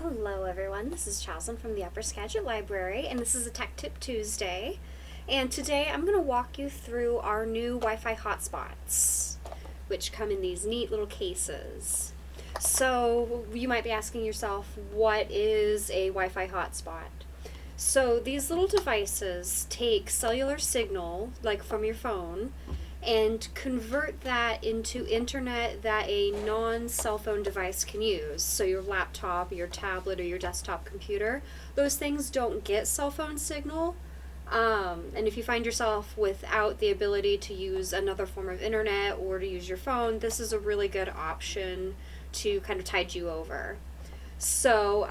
Hello everyone, this is Chazlyn from the Upper Skagit Library, and this is a Tech Tip Tuesday. And today I'm going to walk you through our new Wi-Fi hotspots, which come in these neat little cases. So you might be asking yourself, what is a Wi-Fi hotspot? So these little devices take cellular signal, like from your phone, and convert that into internet that a non-cell phone device can use. So your laptop, your tablet, or your desktop computer, those things don't get cell phone signal. And if you find yourself without the ability to use another form of internet or to use your phone, this is a really good option to kind of tide you over. So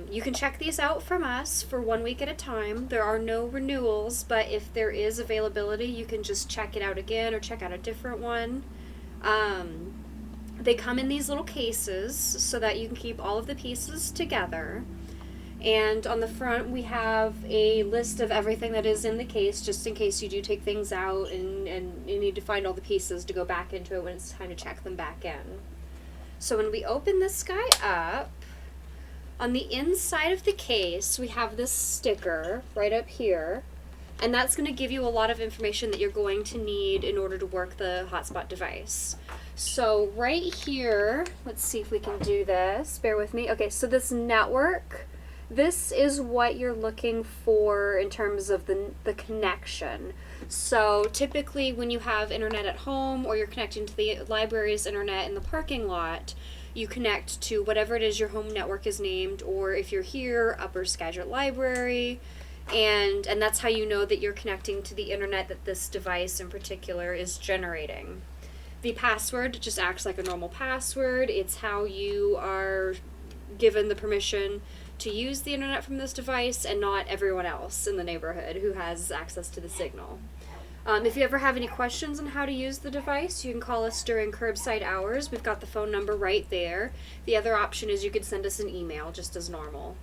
you can check these out from us for 1 week at a time. There are no renewals, but if there is availability, you can just check it out again or check out a different one. They come in these little cases so that you can keep all of the pieces together. And on the front, we have a list of everything that is in the case, just in case you do take things out and you need to find all the pieces to go back into it when it's time to check them back in. So when we open this guy up, on the inside of the case, we have this sticker right up here, and that's going to give you a lot of information that you're going to need in order to work the hotspot device. So right here, let's see if we can do this. Bear with me. Okay, so this network, this is what you're looking for in terms of the connection. So typically when you have internet at home or you're connecting to the library's internet in the parking lot, you connect to whatever it is your home network is named, or if you're here, Upper Skagit Library, and that's how you know that you're connecting to the internet that this device in particular is generating. The password just acts like a normal password. It's how you are given the permission to use the internet from this device and not everyone else in the neighborhood who has access to the signal. If you ever have any questions on how to use the device, you can call us during curbside hours. We've got the phone number right there. The other option is you could send us an email just as normal.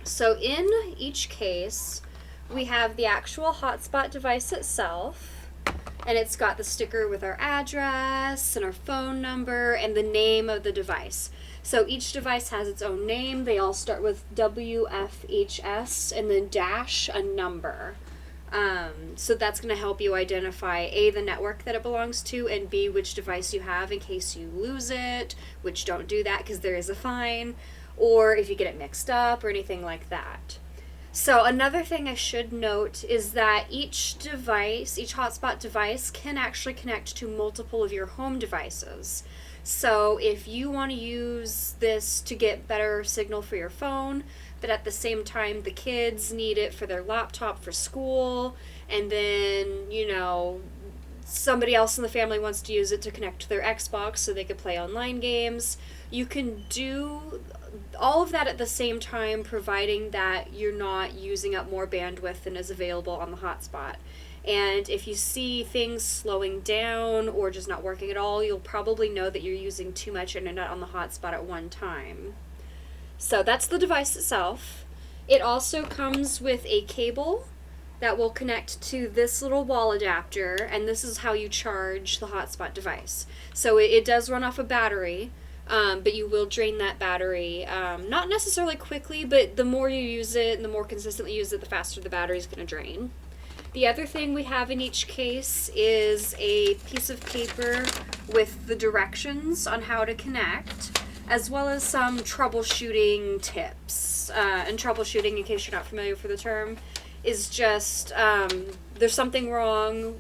So in each case, we have the actual hotspot device itself, and it's got the sticker with our address and our phone number and the name of the device. So each device has its own name. They all start with WFHS and then dash a number. So that's going to help you identify A, the network that it belongs to, and B, which device you have in case you lose it, which don't do that because there is a fine, or if you get it mixed up or anything like that. So another thing I should note is that each device, each hotspot device, can actually connect to multiple of your home devices. So if you want to use this to get better signal for your phone, but at the same time the kids need it for their laptop for school, and then, somebody else in the family wants to use it to connect to their Xbox so they could play online games, you can do all of that at the same time, providing that you're not using up more bandwidth than is available on the hotspot. And if you see things slowing down or just not working at all, you'll probably know that you're using too much internet on the hotspot at one time. So that's the device itself. It also comes with a cable that will connect to this little wall adapter, and this is how you charge the hotspot device. So it does run off a battery, but you will drain that battery, not necessarily quickly, but the more you use it and the more consistently you use it, the faster the battery's going to drain. The other thing we have in each case is a piece of paper with the directions on how to connect, as well as some troubleshooting tips. And troubleshooting, in case you're not familiar with the term, is just there's something wrong,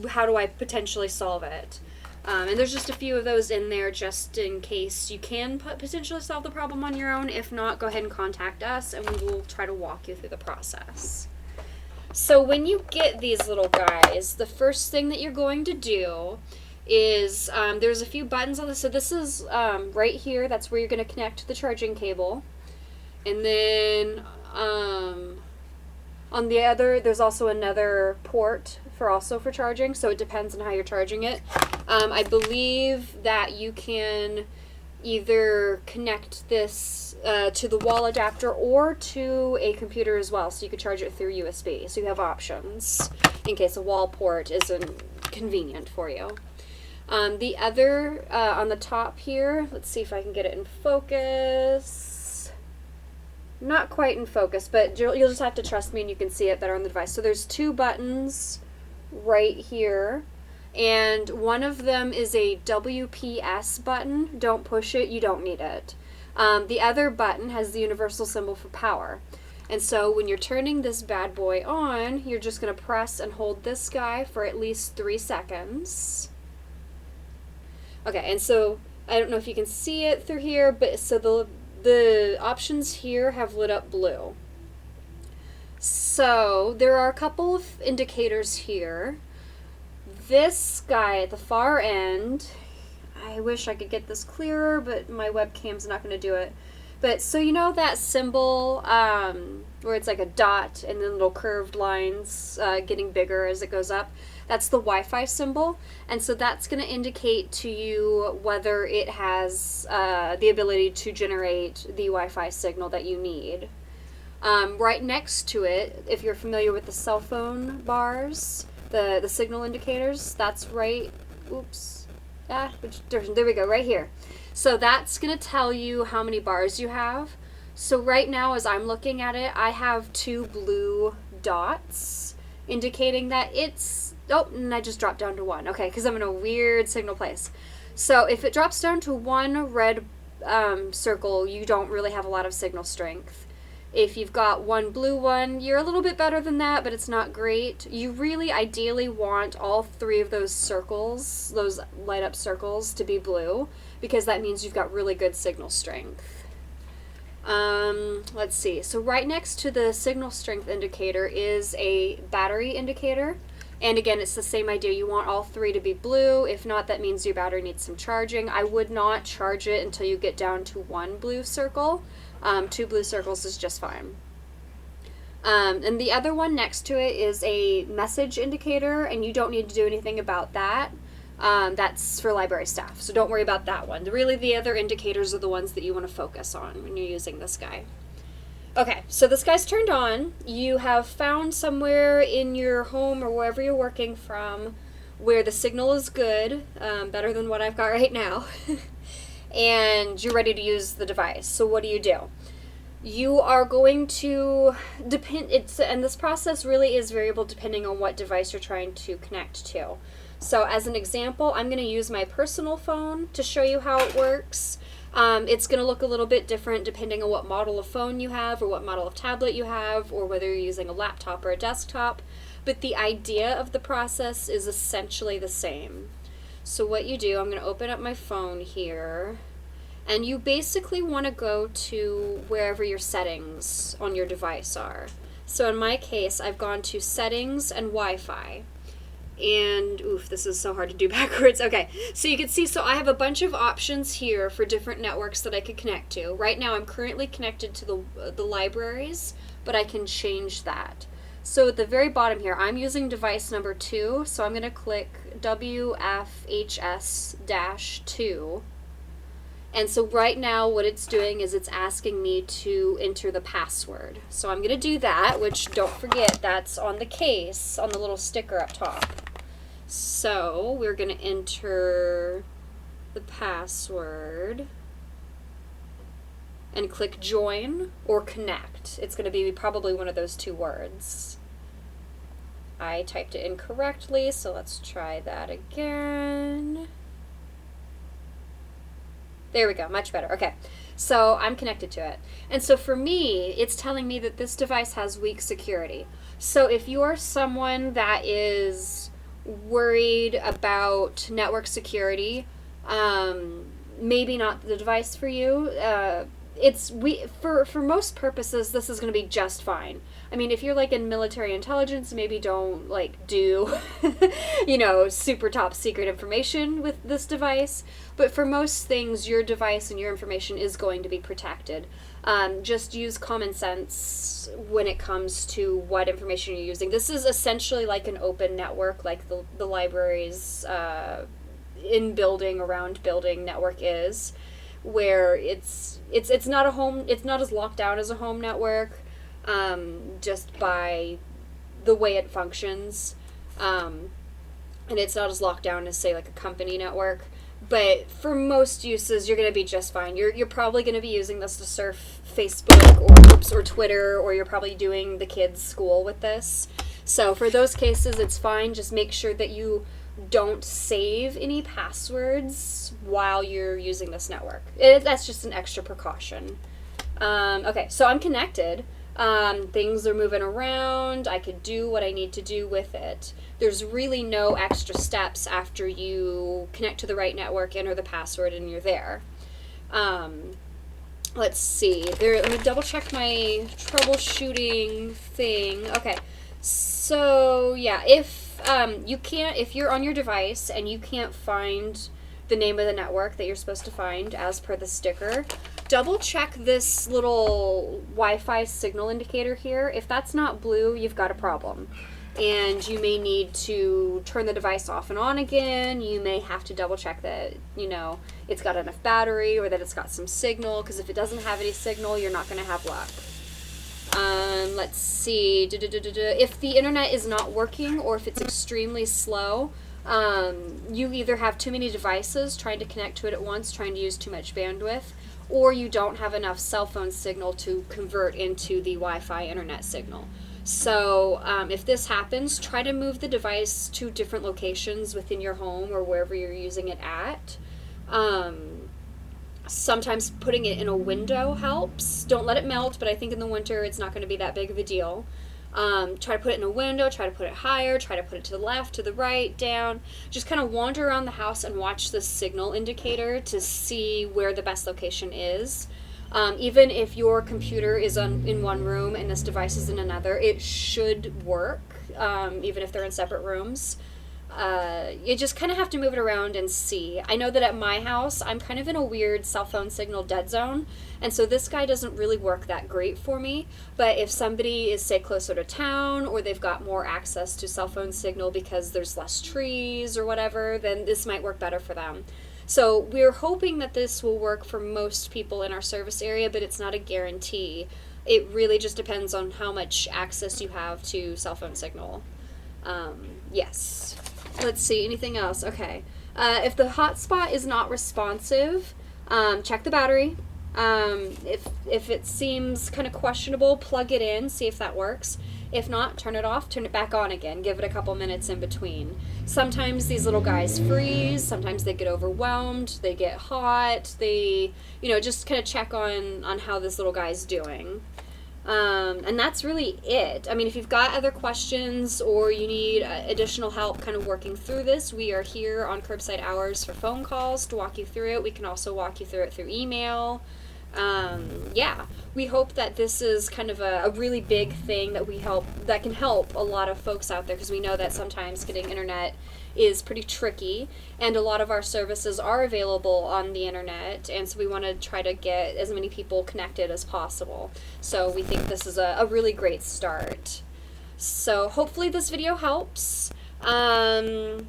how do I potentially solve it? And there's just a few of those in there just in case you can potentially solve the problem on your own. If not, go ahead and contact us and we will try to walk you through the process. So when you get these little guys, the first thing that you're going to do is there's a few buttons on this. So this is right here. That's where you're going to connect the charging cable. And then on the other, there's also another port for charging. So it depends on how you're charging it. I believe that you can either connect this to the wall adapter or to a computer as well, so you could charge it through USB. So you have options in case a wall port isn't convenient for you. The other on the top here, let's see if I can get it in focus. not quite in focus, but you'll just have to trust me and you can see it better on the device. So there's two buttons right here, and one of them is a WPS button. Don't push it, you don't need it. The other button has the universal symbol for power. And so when you're turning this bad boy on, you're just going to press and hold this guy for at least 3 seconds. Okay, and so I don't know if you can see it through here, but so the options here have lit up blue. So there are a couple of indicators here. This guy at the far end, I wish I could get this clearer, but my webcam's not going to do it. But so you know that symbol where it's like a dot and then little curved lines getting bigger as it goes up? That's the Wi-Fi symbol. And so that's going to indicate to you whether it has the ability to generate the Wi-Fi signal that you need. Right next to it, if you're familiar with the cell phone bars, the signal indicators, that's right. Oops. There we go, right here. So that's going to tell you how many bars you have. So right now, as I'm looking at it, I have 2 blue dots indicating that it's... Oh, and I just dropped down to 1. Okay, because I'm in a weird signal place. So if it drops down to 1 red circle, you don't really have a lot of signal strength. If you've got 1 blue one, you're a little bit better than that, but it's not great. You really ideally want all 3 of those circles, those light up circles, to be blue, because that means you've got really good signal strength. Let's see. So right next to the signal strength indicator is a battery indicator. And again, it's the same idea. You want all 3 to be blue. If not, that means your battery needs some charging. I would not charge it until you get down to 1 blue circle. 2 blue circles is just fine. And the other one next to it is a message indicator, and you don't need to do anything about that. That's for library staff, so don't worry about that one. Really, the other indicators are the ones that you want to focus on when you're using this guy. Okay, so this guy's turned on. You have found somewhere in your home or wherever you're working from where the signal is good, better than what I've got right now. And you're ready to use the device. So what do? You are going to and this process really is variable depending on what device you're trying to connect to. So as an example, I'm going to use my personal phone to show you how it works. It's going to look a little bit different depending on what model of phone you have or what model of tablet you have or whether you're using a laptop or a desktop. But the idea of the process is essentially the same. So what you do, I'm going to open up my phone here, and you basically want to go to wherever your settings on your device are. So in my case, I've gone to Settings and Wi-Fi. And, oof, this is so hard to do backwards. Okay, so you can see, so I have a bunch of options here for different networks that I could connect to. Right now I'm currently connected to the libraries, but I can change that. So at the very bottom here, I'm using device number 2, so I'm going to click WFHS-2. And so right now what it's doing is it's asking me to enter the password. So I'm going to do that, which don't forget, that's on the case, on the little sticker up top. So we're going to enter the password and click join or connect. It's going to be probably one of those 2 words. I typed it incorrectly, so let's try that again. There we go, much better. Okay, so I'm connected to it. And so for me, it's telling me that this device has weak security. So if you are someone that is worried about network security, maybe not the device for you. For most purposes, this is going to be just fine. I mean, if you're like in military intelligence, maybe don't do, super top secret information with this device. But for most things, your device and your information is going to be protected. Just use common sense when it comes to what information you're using. This is essentially like an open network, like the library's in building, around building network is, where it's not as locked down as a home network, just by the way it functions, and it's not as locked down as, say, like a company network. But for most uses, you're going to be just fine. You're probably going to be using this to surf Facebook or Twitter, or you're probably doing the kids' school with this. So for those cases, it's fine. Just make sure that you don't save any passwords while you're using this network. That's just an extra precaution. Okay, so I'm connected. Things are moving around. I could do what I need to do with it. There's really no extra steps after you connect to the right network, enter the password, and you're there. Let's see. Let me double check my troubleshooting thing. Okay, so yeah, if you're on your device and you can't find the name of the network that you're supposed to find as per the sticker, double check this little Wi-Fi signal indicator here. If that's not blue, you've got a problem. And you may need to turn the device off and on again. You may have to double check that, it's got enough battery or that it's got some signal, because if it doesn't have any signal, you're not going to have luck. Let's see. If the internet is not working or if it's extremely slow, you either have too many devices trying to connect to it at once, trying to use too much bandwidth, or you don't have enough cell phone signal to convert into the Wi-Fi internet signal. So if this happens, try to move the device to different locations within your home or wherever you're using it at. Sometimes putting it in a window helps. Don't let it melt, but I think in the winter it's not going to be that big of a deal. Try to put it in a window, try to put it higher, try to put it to the left, to the right, down. Just kind of wander around the house and watch the signal indicator to see where the best location is. Even if your computer is in one room and this device is in another, it should work, even if they're in separate rooms. You just kind of have to move it around and see. I know that at my house, I'm kind of in a weird cell phone signal dead zone, and so this guy doesn't really work that great for me. But if somebody is, say, closer to town, or they've got more access to cell phone signal because there's less trees or whatever, then this might work better for them. So we're hoping that this will work for most people in our service area, but it's not a guarantee. It really just depends on how much access you have to cell phone signal. Yes. Let's see, anything else? Okay. If the hotspot is not responsive, check the battery. If it seems kind of questionable, plug it in, see if that works. If not, turn it off, turn it back on again. Give it a couple minutes in between. Sometimes these little guys freeze. Sometimes they get overwhelmed. They get hot. They, just kind of check on how this little guy's doing. And that's really it. I mean, if you've got other questions or you need additional help kind of working through this, we are here on Curbside Hours for phone calls to walk you through it. We can also walk you through it through email. We hope that this is kind of a really big thing that can help a lot of folks out there, because we know that sometimes getting internet is pretty tricky, and a lot of our services are available on the internet, and so we want to try to get as many people connected as possible. So we think this is a really great start. So hopefully this video helps. I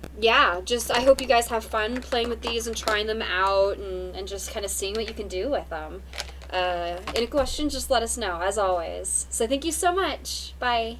hope you guys have fun playing with these and trying them out and just kind of seeing what you can do with them. Any questions, just let us know, as always. So thank you so much. Bye.